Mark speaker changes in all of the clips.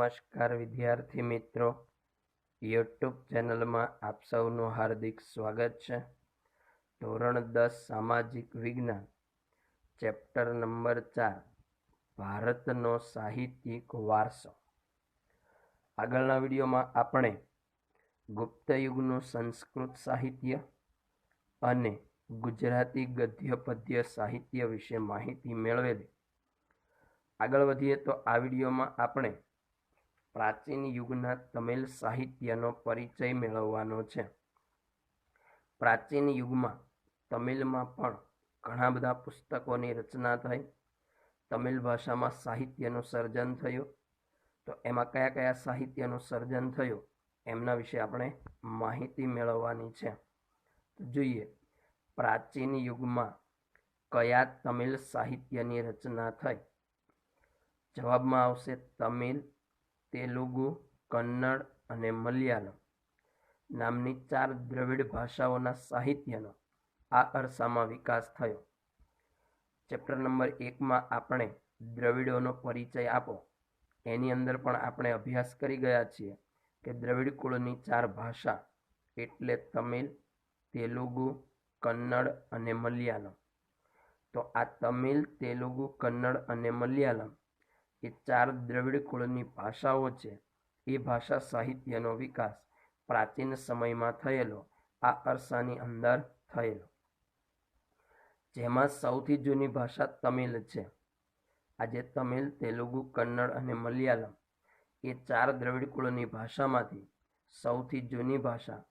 Speaker 1: નમસ્કાર વિદ્યાર્થી મિત્રો, યુટ્યુબ ચેનલમાં આપ સૌનું હાર્દિક સ્વાગત છે। ધોરણ 10 સામાજિક વિજ્ઞાન, ચેપ્ટર નંબર 4 ભારતનો સાહિત્યિક વારસો। આગળના વિડીયોમાં આપણે ગુપ્ત યુગનું સંસ્કૃત સાહિત્ય અને ગુજરાતી ગદ્ય પદ્ય સાહિત્ય વિશે માહિતી મેળવેલી। આગળ વધીએ તો આ વિડીયોમાં આપણે પ્રાચીન યુગના તમિલ સાહિત્યનો પરિચય મેળવવાનો છે। પ્રાચીન યુગમાં તમિલમાં પણ ઘણા બધા પુસ્તકોની રચના થઈ, તમિલ ભાષામાં સાહિત્યનું સર્જન થયું। તો એમાં કયા કયા સાહિત્યનું સર્જન થયું એમના વિશે આપણે માહિતી મેળવવાની છે। તો જોઈએ, પ્રાચીન યુગમાં કયા તમિલ સાહિત્યની રચના થઈ? જવાબમાં આવશે તમિલ, તેલુગુ, કન્નડ અને મલયાલમ નામની 4 દ્રવિડ ભાષાઓના સાહિત્યનો આ અરસામાં વિકાસ થયો। ચેપ્ટર નંબર 1માં આપણે દ્રવિડોનો પરિચય આપો, એની અંદર પણ આપણે અભ્યાસ કરી ગયા છીએ કે દ્રવિડ કુળની 4 ભાષા એટલે તમિલ, તેલુગુ, કન્નડ અને મલયાલમ। તો આ તમિલ, તેલુગુ, કન્નડ અને મલયાલમ એ 4 દ્રવિડ કુળની ભાષાઓ છે। એ ભાષા સાહિત્યનો વિકાસ પ્રાચીન સમયમાં થયેલો આ અરસાની અંદર થયેલો, જેમાં સૌથી જૂની ભાષા તમિલ છે। આજે તમિલ, તેલુગુ, કન્નડ અને મલયાલમ એ 4 દ્રવિડ કુળની ભાષામાંથી સૌથી જૂની ભાષા,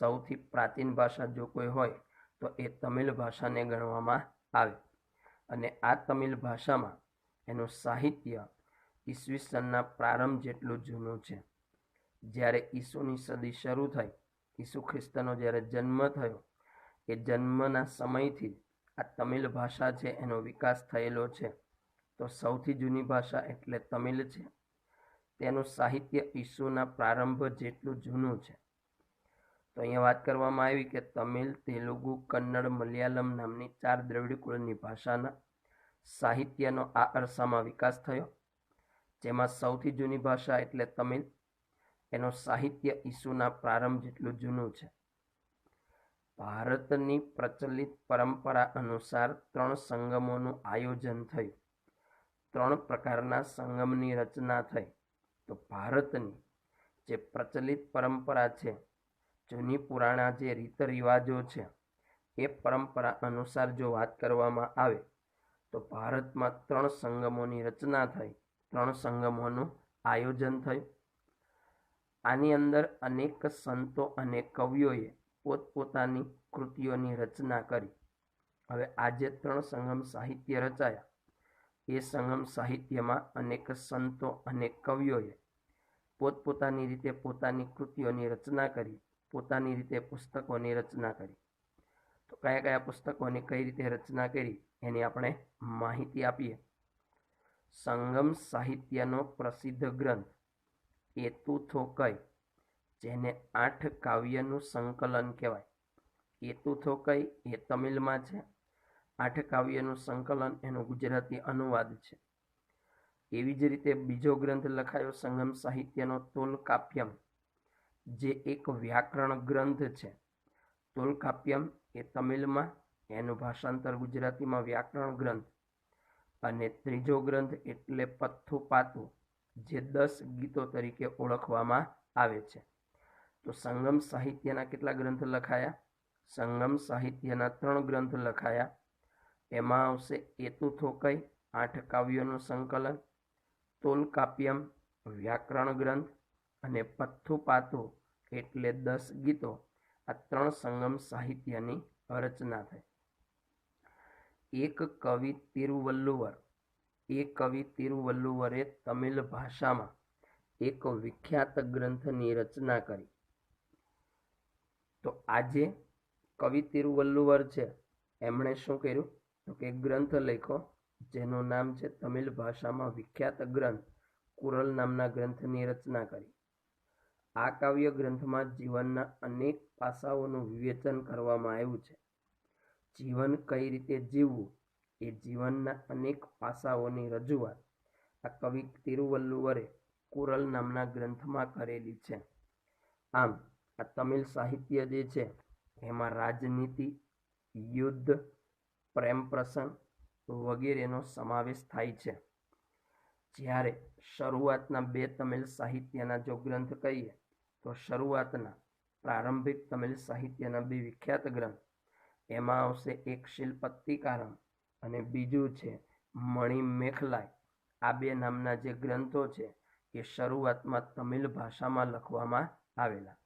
Speaker 1: સૌથી પ્રાચીન ભાષા જો કોઈ હોય તો એ તમિલ ભાષાને ગણવામાં આવે। અને આ તમિલ ભાષામાં એનું સાહિત્ય ઈસવીસનના પ્રારંભ જેટલું જૂનું છે। જ્યારે ઈસુની સદી શરૂ થઈ, ઈસુ ખ્રિસ્તનો જ્યારે જન્મ થયો, એ જન્મના સમયથી આ તમિલ ભાષા છે એનો વિકાસ થયેલો છે। તો સૌથી જૂની ભાષા એટલે તમિલ છે, તેનું સાહિત્ય ઈસુના પ્રારંભ જેટલું જૂનું છે। તો અહીંયા વાત કરવામાં આવી કે તમિલ, તેલુગુ, કન્નડ, મલયાલમ નામની 4 દ્રવિડ કુળની ભાષાના સાહિત્યનો આ અરસામાં વિકાસ થયો, જેમાં સૌથી જૂની ભાષા એટલે તમિલ, એનું સાહિત્ય ઈસુના પ્રારંભ જેટલું જૂનું છે। ભારતની પ્રચલિત પરંપરા અનુસાર 3 સંગમોનું આયોજન થયું। 3 પ્રકારના સંગમની રચના થઈ। તો ભારતની જે પ્રચલિત પરંપરા છે, જૂની પુરાણા જે રીત રિવાજો છે, એ પરંપરા અનુસાર જો વાત કરવામાં આવે તો ભારતમાં 3 સંગમોની રચના થઈ, 3 સંગમોનું આયોજન થયું। આની અંદર અનેક સંતો અને કવિઓએ પોતપોતાની કૃતિઓની રચના કરી। હવે આ જે 3 સંગમ સાહિત્ય રચાયા, એ સંગમ સાહિત્યમાં અનેક સંતો અને કવિઓએ પોતપોતાની રીતે પોતાની કૃતિઓની રચના કરી, પોતાની રીતે પુસ્તકોની રચના કરી। તો કયા કયા પુસ્તકોની કઈ રીતે રચના કરી એની આપણે માહિતી આપીએ। સંગમ સાહિત્યનો પ્રસિદ્ધ ગ્રંથ એતુથોકઈ, જેને 8 કાવ્યનું સંકલન કહેવાય। એતુથોકઈ એ તમિલમાં છે, 8 કાવ્યનું સંકલન એનો ગુજરાતી અનુવાદ છે। એવી જ રીતે બીજો ગ્રંથ લખાયો સંગમ સાહિત્યનો તોલકાપ્યમ, જે એક વ્યાકરણ ગ્રંથ છે। તોલકાપ્યમ એ તમિલમાં, એનું ભાષાંતર ગુજરાતીમાં વ્યાકરણ ગ્રંથ। અને ત્રીજો ગ્રંથ એટલે પથ્થુપાતુ, જે 10 ગીતો તરીકે ઓળખવામાં આવે છે। તો સંગમ સાહિત્યના કેટલા ગ્રંથ લખાયા? સંગમ સાહિત્યના 3 ગ્રંથ લખાયા। એમાં આવશે એતુથોકઈ, 8 કાવ્યોનું સંકલન, તોલકાપ્યમ વ્યાકરણ ગ્રંથ અને પથ્થુપાતુ એટલે 10 ગીતો। આ 3 સંગમ સાહિત્યની રચના થઈ। એક કવિ તિરુવલ્લુવર, એ કવિ તિરુવલ્લુવરે તમિલ ભાષામાં એક વિખ્યાત ગ્રંથની રચના કરી। તો આજે કવિ તિરુવલ્લુવર છે, એમણે શું કર્યું? તો કે ગ્રંથ લખ્યો, જેનું નામ છે તમિલ ભાષામાં વિખ્યાત ગ્રંથ કુરલ નામના ગ્રંથની રચના કરી। આ કાવ્ય ગ્રંથમાં જીવનના અનેક પાસાઓનું વિવેચન કરવામાં આવ્યું છે। જીવન કઈ રીતે જીવવું, એ જીવનના અનેક પાસાઓની રજૂઆત આ કવિ તિરુવલ્લુવરે કુરલ નામના ગ્રંથમાં કરેલી છે. આમ આ તમિલ સાહિત્ય જે છે એમાં રાજનીતિ, યુદ્ધ, પ્રેમ પ્રસંગ વગેરેનો સમાવેશ થાય છે. જ્યારે શરૂઆતના બે તમિલ સાહિત્યના જો ગ્રંથ કહીએ તો શરૂઆતના પ્રારંભિક તમિલ સાહિત્યના બે વિખ્યાત ગ્રંથ, એમાં આવશે એક શિલ્પત્તિકારમ અને બીજું છે મણિમેખલાય. આ બે નામના જે ગ્રંથો છે એ શરૂઆતમાં તમિલ ભાષામાં લખવામાં આવેલા.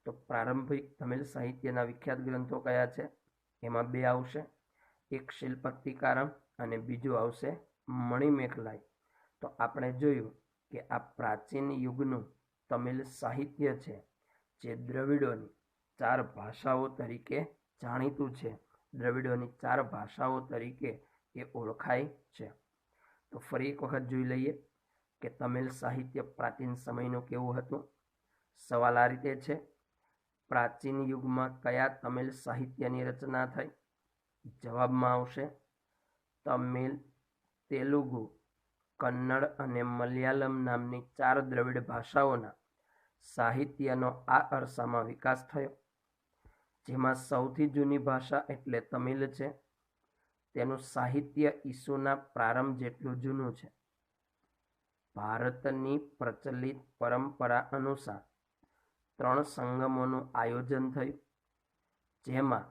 Speaker 1: તો પ્રારંભિક તમિલ સાહિત્યના વિખ્યાત ગ્રંથો કયા છે? એમાં બે આવશે, એક શિલ્પત્તિકારમ અને બીજું આવશે મણિમેખલાય. તો આપણે જોયું કે આ પ્રાચીન યુગનું તમિલ સાહિત્ય છે જે દ્રવિડોની 4 ભાષાઓ તરીકે જાણીતું છે. દ્રવિડોની 4 ભાષાઓ તરીકે એ ઓળખાય છે. તો ફરી એક વખત જોઈ લઈએ કે તમિલ સાહિત્ય પ્રાચીન સમયનું કેવું હતું. સવાલ આ રીતે છે, પ્રાચીન યુગમાં કયા તમિલ સાહિત્યની રચના થઈ? જવાબમાં આવશે તમિલ, તેલુગુ, કન્નડ અને મલયાલમ નામની 4 દ્રવિડ ભાષાઓના સાહિત્યનો આ અરસામાં વિકાસ થયો. જેમાં સૌથી જૂની ભાષા એટલે તમિલ છે. તેનું સાહિત્ય ઈસુના પ્રારંભ જેટલું જૂનું છે. ભારતની પ્રચલિત પરંપરા અનુસાર 3 સંગમોનું આયોજન થયું, જેમાં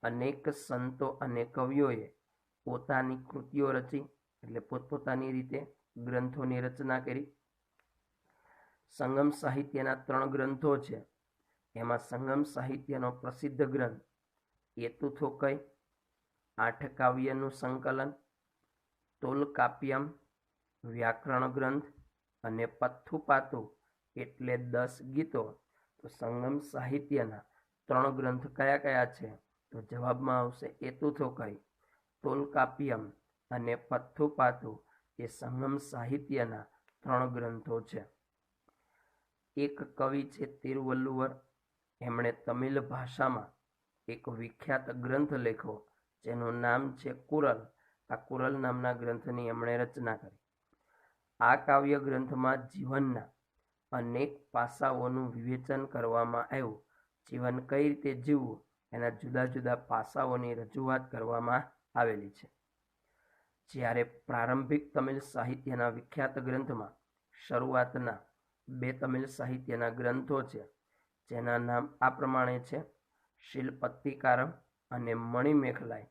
Speaker 1: અનેક સંતો અને કવિઓએ પોતાની કૃતિઓ રચી, એટલે પોતપોતાની રીતે ગ્રંથોની રચના કરી. સંગમ સાહિત્યના 3 ગ્રંથો છે. એમાં સંગમ સાહિત્યનો પ્રસિદ્ધ ગ્રંથ એતુથોકઈ, 8 કાવ્યનું સંકલન, તોલકાપ્યમ વ્યાકરણ ગ્રંથ અને પથ્થુપાતુ એટલે 10 ગીતો. તો સંગમ સાહિત્યના 3 ગ્રંથ કયા કયા છે? તો જવાબમાં આવશે એતુથોકઈ, તોલકાપ્યમ અને પથ્થુપાતુ એ સંગમ સાહિત્યના 3 ગ્રંથો છે. એક કવિ છે તિરુવલ્લુવર, એમણે તમિલ ભાષામાં એક વિખ્યાત ગ્રંથ લખ્યો જેનું નામ છે કુરલ. આ કુરલ નામના ગ્રંથની એમણે રચના કરી. આ કાવ્ય ગ્રંથમાં જીવનના અનેક પાસાઓનું વિવેચન કરવામાં આવ્યું. જીવન કઈ રીતે જીવવું એના જુદા જુદા પાસાઓની રજૂઆત કરવામાં આવેલી છે. જ્યારે પ્રારંભિક તમિલ સાહિત્યના વિખ્યાત ગ્રંથમાં શરૂઆતના 2 તમિલ સાહિત્યના ગ્રંથો છે જેના નામ આ પ્રમાણે છે, શિલ્પત્તિકારમ અને મણિમેખલાય.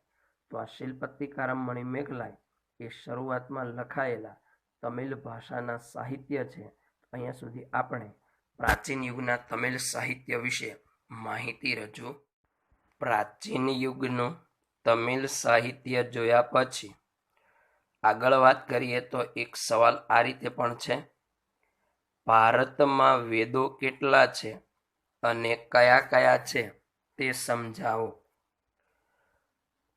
Speaker 1: તો આ શિલ્પત્તિકારમ, મણિમેખલાય એ શરૂઆતમાં લખાયેલા તમિલ ભાષાના સાહિત્ય છે. અહીંયા સુધી આપણે પ્રાચીન યુગના તમિલ સાહિત્ય વિશે માહિતી રજૂ. પ્રાચીન યુગનું તમિલ સાહિત્ય જોયા પછી આગળ વાત કરીએ તો એક સવાલ આ રીતે પણ છે, ભારતમાં વેદો કેટલા છે અને કયા કયા છે તે સમજાવો.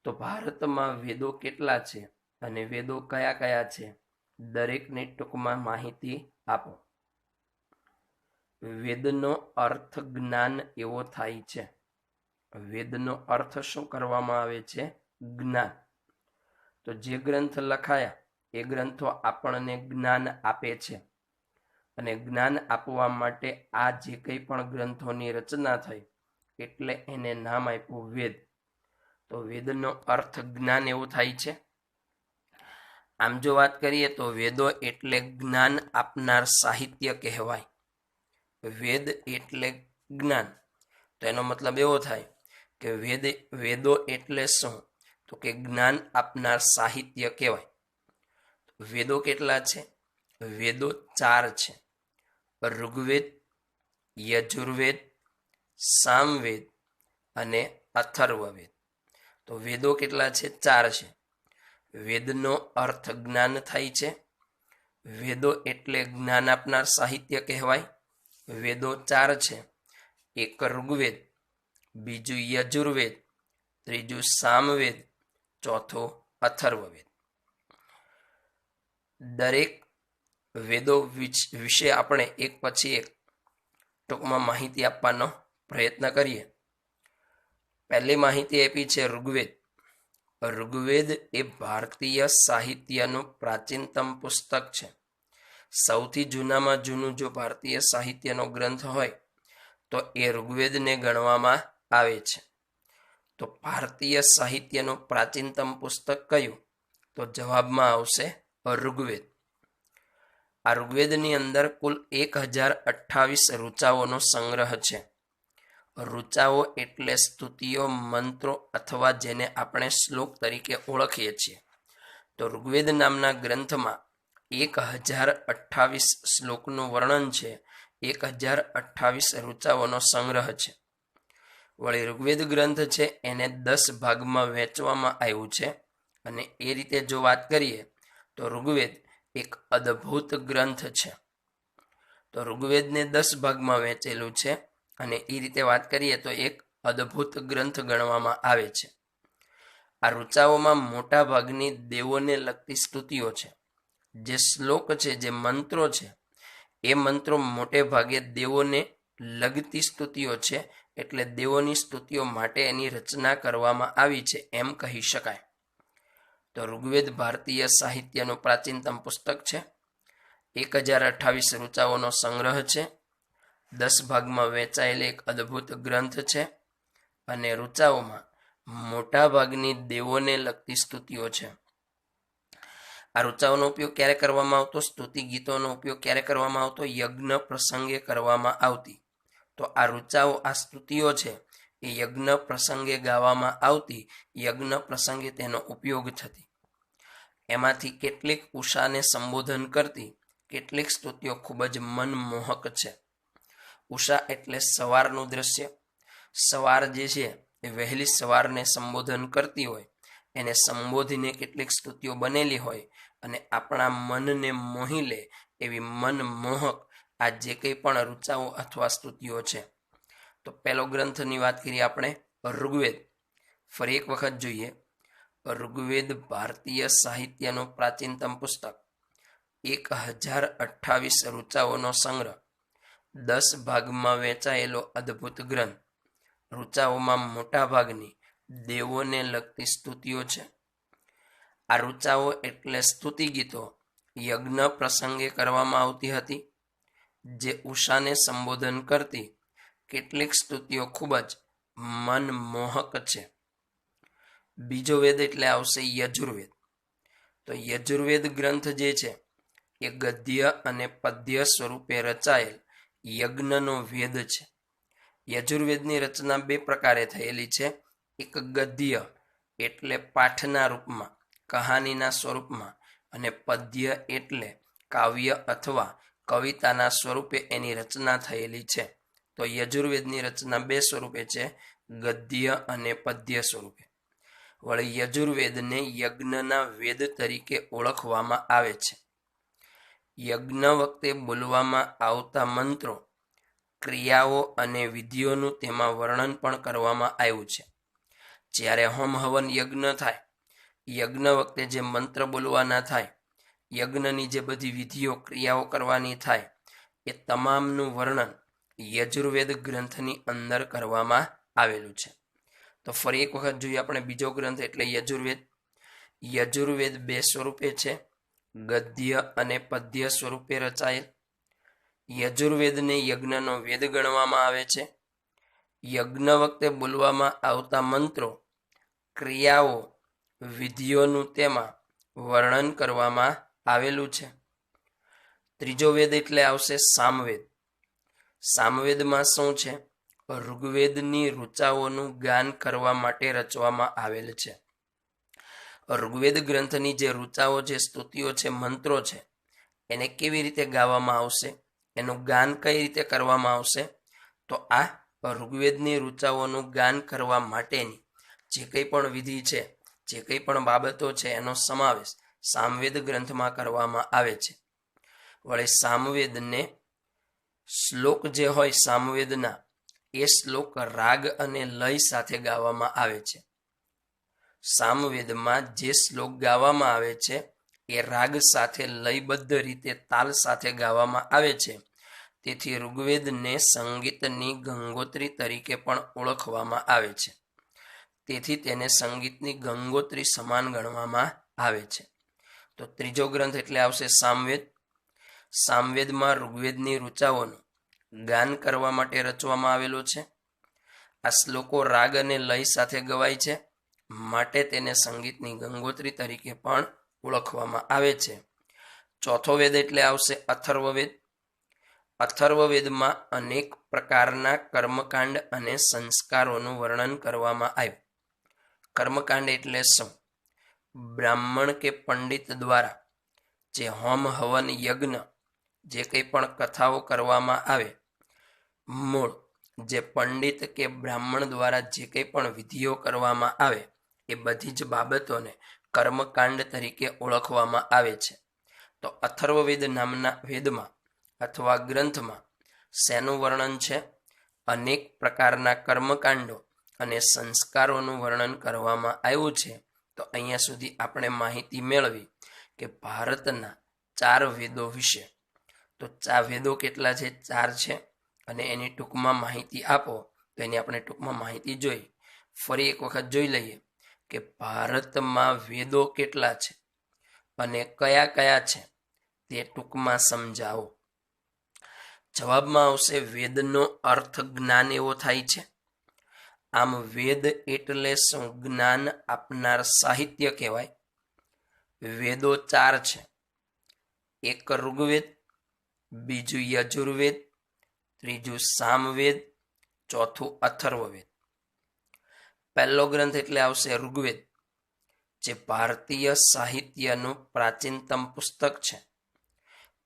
Speaker 1: તો ભારતમાં વેદો કેટલા છે અને વેદો કયા કયા છે, દરેકની ટૂંકમાં માહિતી આપો. વેદનો અર્થ જ્ઞાન એવો થાય છે. વેદનો અર્થ શું કરવામાં આવે છે? જ્ઞાન. તો જે ગ્રંથ લખાયા એ ગ્રંથો આપણને જ્ઞાન આપે છે, અને જ્ઞાન આપવા માટે આ જે કંઈ પણ ગ્રંથોની રચના થઈ એટલે એને નામ આપ્યું વેદ. તો વેદનો અર્થ જ્ઞાન એવું થાય છે. આમ જો વાત કરીએ તો વેદો એટલે જ્ઞાન આપનાર સાહિત્ય કહેવાય. વેદ એટલે જ્ઞાન, તો એનો મતલબ એવો થાય કે વેદો એટલે શું? તો કે જ્ઞાન આપનાર સાહિત્ય કહેવાય. વેદો કેટલા છે? વેદો 4 છે. ઋગ્વેદ, યજુર્વેદ, સામવેદ અને અથર્વવેદ. તો વેદો કેટલા છે? 4 છે. વેદનો અર્થ જ્ઞાન થાય છે. વેદો એટલે જ્ઞાન આપનાર સાહિત્ય કહેવાય. વેદો 4 છે. એક ઋગ્વેદ, બીજું યજુર્વેદ, ત્રીજું સામવેદ, ચોથું અથર્વવેદ. દરેક વેદો વિશે આપણે એક પછી એક ટૂંકમાં માહિતી આપવાનો પ્રયત્ન કરીએ. પહેલી માહિતી આપી છે ઋગ્વેદ. ઋગ્વેદ એ ભારતીય સાહિત્યનું પ્રાચીનતમ પુસ્તક છે. સૌથી જૂનામાં જૂનું જો ભારતીય સાહિત્યનો ગ્રંથ હોય તો એ ઋગ્વેદને ગણવામાં આવે છે. તો ભારતીય સાહિત્યનું પ્રાચીનતમ પુસ્તક કયું? તો જવાબમાં આવશે ઋગ્વેદ. આ ઋગ્વેદની અંદર કુલ 1028 ઋચાઓનો સંગ્રહ છે. ઋચાઓ એટલે સ્તુતિઓ, મંત્રો અથવા જેને આપણે શ્લોક તરીકે ઓળખીએ છીએ. તો ઋગ્વેદ નામના ગ્રંથમાં 1028 શ્લોકનું વર્ણન છે. 1028 ઋચાઓનો સંગ્રહ છે. વળી ઋગ્વેદ ગ્રંથ છે એને 10 ભાગમાં વહેંચવામાં આવ્યું છે. અને એ રીતે જો વાત કરીએ તો ઋગ્વેદ એક અદ્ભુત ગ્રંથ છે. તો ઋગ્વેદને 10 ભાગમાં વહેંચેલું છે અને એ રીતે વાત કરીએ તો એક અદ્ભુત ગ્રંથ ગણવામાં આવે છે. આ ઋચાઓમાં મોટા ભાગની દેવોને લગતી સ્તુતિઓ છે. જે શ્લોક છે, જે મંત્રો છે, એ મંત્રો મોટે ભાગે દેવોને લગતી સ્તુતિઓ છે. એટલે દેવોની સ્તુતિઓ માટે એની રચના કરવામાં આવી છે એમ કહી શકાય. તો ઋગ્વેદ ભારતીય સાહિત્યનું પ્રાચીનતમ પુસ્તક છે. 1028 ઋચાઓનો સંગ્રહ છે. 10 ભાગમાં વહેંચાયેલ એક અદ્ભુત ગ્રંથ છે. અને ઋચાઓમાં મોટા ભાગની દેવોને લગતી સ્તુતિઓ છે. આ ઋચાઓનો ઉપયોગ ક્યારે કરવામાં આવતો? સ્તુતિ ગીતોનો ઉપયોગ ક્યારે કરવામાં આવતો? યજ્ઞ પ્રસંગે કરવામાં આવતી. તો આ ઋચાઓ, આ સ્તુતિઓ છે એ યજ્ઞ પ્રસંગે ગાવામાં આવતી. યજ્ઞ પ્રસંગે તેનો ઉપયોગ થતી. એમાંથી કેટલીક ઉષાને સંબોધન કરતી, કેટલીક સ્તુતિઓ ખૂબ જ મનમોહક છે. ઉષા એટલે સવારનું દ્રશ્ય. સવાર જે છે એ વહેલી સવારને સંબોધન કરતી હોય, એને સંબોધીને કેટલીક સ્તુતિઓ બનેલી હોય અને આપણા મનને મોહી લે એવી મનમોહક આ જે કંઈ પણ ઋચાઓ અથવા સ્તુતિઓ છે. તો પહેલો ગ્રંથની વાત કરીએ આપણે ઋગ્વેદ. ફરી એક વખત જોઈએ. ઋગ્વેદ ભારતીય સાહિત્યનું પ્રાચીનતમ પુસ્તક. 1028 ઋચાઓનો સંગ્રહ. 10 ભાગમાં વહેંચાયેલો અદ્ભુત ગ્રંથ. ઋચાઓમાં મોટા ભાગની દેવોને લગતી સ્તુતિઓ છે. આ ઋચાઓ એટલે સ્તુતિ ગીતો યજ્ઞ પ્રસંગે કરવામાં આવતી હતી. જે ઉષાને સંબોધન કરતી કેટલીક સ્તુતિઓ ખૂબ જ મનમોહક છે. બીજો વેદ એટલે આવશે યજુર્વેદ. તો યજુર્વેદ ગ્રંથ જે છે એ ગદ્ય અને પદ્ય સ્વરૂપે રચાયેલ યજ્ઞનો વેદ છે. યજુર્વેદની રચના 2 પ્રકારે થયેલી છે. એક ગદ્ય એટલે પાઠના રૂપમાં, કહાનીના સ્વરૂપમાં, અને પદ્ય એટલે કાવ્ય અથવા કવિતાના સ્વરૂપે એની રચના થયેલી છે. તો યજુર્વેદની રચના 2 સ્વરૂપે છે, ગદ્ય અને પદ્ય સ્વરૂપે. વળી યજુર્વેદને યજ્ઞના વેદ તરીકે ઓળખવામાં આવે છે. યજ્ઞ વખતે બોલવામાં આવતા મંત્રો, ક્રિયાઓ અને વિધિઓનું તેમાં વર્ણન પણ કરવામાં આવ્યું છે. જ્યારે હોમ હવન યજ્ઞ થાય, યજ્ઞ વખતે જે મંત્ર બોલવાના થાય, યજ્ઞની જે બધી વિધિઓ, ક્રિયાઓ કરવાની થાય, એ તમામનું વર્ણન યજુર્વેદ ગ્રંથની અંદર કરવામાં આવેલું છે. તો ફરી એક વખત જોઈએ આપણે બીજો ગ્રંથ એટલે યજુર્વેદ. યજુર્વેદ 2 સ્વરૂપે છે, ગદ્ય અને પદ્ય સ્વરૂપે રચાયેલ. યજુર્વેદને યજ્ઞનો વેદ ગણવામાં આવે છે. યજ્ઞ વખતે બોલવામાં આવતા મંત્રો, ક્રિયાઓ, વિધિઓનું તેમાં વર્ણન કરવામાં આવેલું છે. ત્રીજો વેદ એટલે આવશે સામવેદ. સામવેદમાં શું છે? ઋગ્વેદની ઋચાઓનું ગાન કરવા માટે રચવામાં આવેલ છે. ઋગ્વેદ ગ્રંથની જે ઋચાઓ છે, સ્તુતિઓ છે, મંત્રો છે, એને કેવી રીતે ગાવામાં આવશે, એનું ગાન કઈ રીતે કરવામાં આવશે? તો આ ઋગ્વેદની ઋચાઓનું ગાન કરવા માટેની જે કંઈ પણ વિધિ છે, જે કંઈ પણ બાબતો છે, એનો સમાવેશ સામવેદ ગ્રંથમાં કરવામાં આવે છે. વળી સામવેદને શ્લોક જે હોય સામવેદના, એ શ્લોક રાગ અને લય સાથે ગાવામાં આવે છે. સામવેદમાં જે શ્લોક ગાવામાં આવે છે એ રાગ સાથે લયબદ્ધ રીતે તાલ સાથે ગાવામાં આવે છે. તેથી ઋગ્વેદને સંગીતની ગંગોત્રી તરીકે પણ ઓળખવામાં આવે છે. તેથી તેને સંગીતની ગંગોત્રી સમાન ગણવામાં આવે છે. તો ત્રીજો ગ્રંથ એટલે આવશે સામવેદ. સામવેદમાં ઋગ્વેદની ઋચાઓનું ગાન કરવા માટે રચવામાં આવેલો છે. આ શ્લોકો રાગ અને લય સાથે ગવાય છે, માટે તેને સંગીતની ગંગોત્રી તરીકે પણ ઓળખવામાં આવે છે. ચોથો વેદ એટલે આવશે અથર્વવેદ. અથર્વવેદમાં અનેક પ્રકારના કર્મકાંડ અને સંસ્કારોનું વર્ણન કરવામાં આવ્યું. કર્મકાંડ એટલે શું? બ્રાહ્મણ કે પંડિત દ્વારા જે હોમ હવન યજ્ઞ જે કંઈ પણ કથાઓ કરવામાં આવે, મૂળ જે પંડિત કે બ્રાહ્મણ દ્વારા જે કંઈ પણ વિધિઓ કરવામાં આવે એ બધી જ બાબતોને કર્મકાંડ તરીકે ઓળખવામાં આવે છે. તો અથર્વવેદ નામના વેદમાં અથવા ગ્રંથમાં શેનું વર્ણન છે? અનેક પ્રકારના કર્મકાંડો અને સંસ્કારોનું વર્ણન કરવામાં આવ્યું છે. તો અહીંયા સુધી આપણે માહિતી મેળવી કે ભારતના 4 વેદો વિશે. તો વેદો કેટલા છે? 4 છે. અને એની ટૂંકમાં માહિતી આપો તો એની આપણે ટૂંકમાં માહિતી જોઈ. ફરી એક વખત જોઈ લઈએ કે ભારતમાં વેદો કેટલા છે અને કયા કયા છે તે ટૂંકમાં સમજાવો. જવાબમાં આવશે વેદનો અર્થ જ્ઞાન એવો થાય છે. આમ વેદ એટલે શું? જ્ઞાન આપનાર સાહિત્ય કહેવાય. વેદો 4 છે. એક ઋગ્વેદ, બીજું યજુર્વેદ, ત્રીજું સામવેદ, ચોથું અથર્વવેદ. પહેલો ગ્રંથ એટલે આવશે ઋગ્વેદ, જે ભારતીય સાહિત્યનું પ્રાચીનતમ પુસ્તક છે.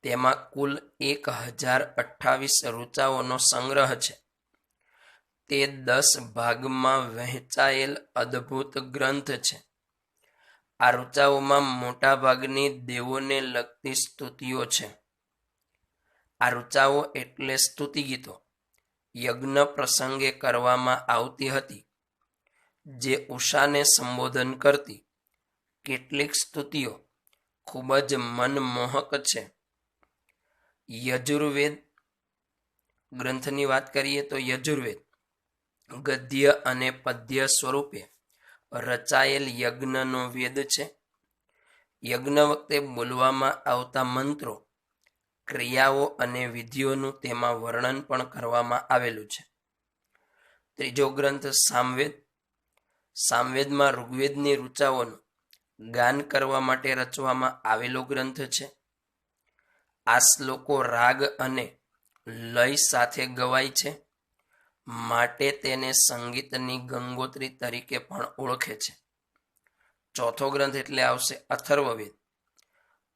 Speaker 1: તેમાં કુલ 1028 ઋચાઓનો સંગ્રહ છે. તે 10 ભાગમાં વહેંચાયેલ અદ્ભુત ગ્રંથ છે. આ ઋચાઓમાં મોટા ભાગની દેવોને લગતી સ્તુતિઓ છે. આ ઋચાઓ એટલે સ્તુતિ ગીતો યજ્ઞ પ્રસંગે કરવામાં આવતી હતી, જે ઉષાને સંબોધન કરતી. કેટલીક સ્તુતિઓ ખૂબ જ મનમોહક છે. યજુર્વેદ ગ્રંથની વાત કરીએ તો યજુર્વેદ ગદ્ય અને પદ્ય સ્વરૂપે રચાયેલ યજ્ઞનો વેદ છે. યજ્ઞ વખતે બોલવામાં આવતા મંત્રો, ક્રિયાઓ અને વિધિઓનું તેમાં વર્ણન પણ કરવામાં આવેલું છે. ત્રીજો ગ્રંથ સામવેદ. સામવેદમાં ઋગ્વેદની ઋચાઓનું ગાન કરવા માટે રચવામાં આવેલો ગ્રંથ છે. આ શ્લોકો રાગ અને લય સાથે ગવાય છે, માટે તેને સંગીતની ગંગોત્રી તરીકે પણ ઓળખે છે. ચોથો ગ્રંથ એટલે આવશે અથર્વવેદ.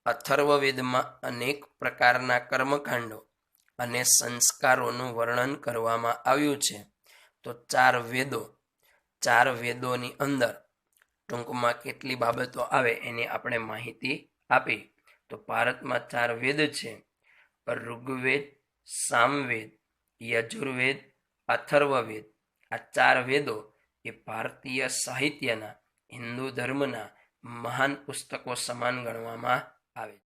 Speaker 1: અથર્વવેદમાં અનેક પ્રકારના કર્મકાંડો અને સંસ્કારોનું વર્ણન કરવામાં આવ્યું છે. તો 4 વેદો, 4 વેદોની અંદર ટૂંકમાં કેટલી બાબતો આવે એની આપણે માહિતી આપી. તો ભારતમાં 4 વેદ છે: ઋગ્વેદ, સામવેદ, યજુર્વેદ, અથર્વવેદ. આ 4 વેદો એ ભારતીય સાહિત્યના, હિન્દુ ધર્મના મહાન પુસ્તકો સમાન ગણવામાં આવે છે.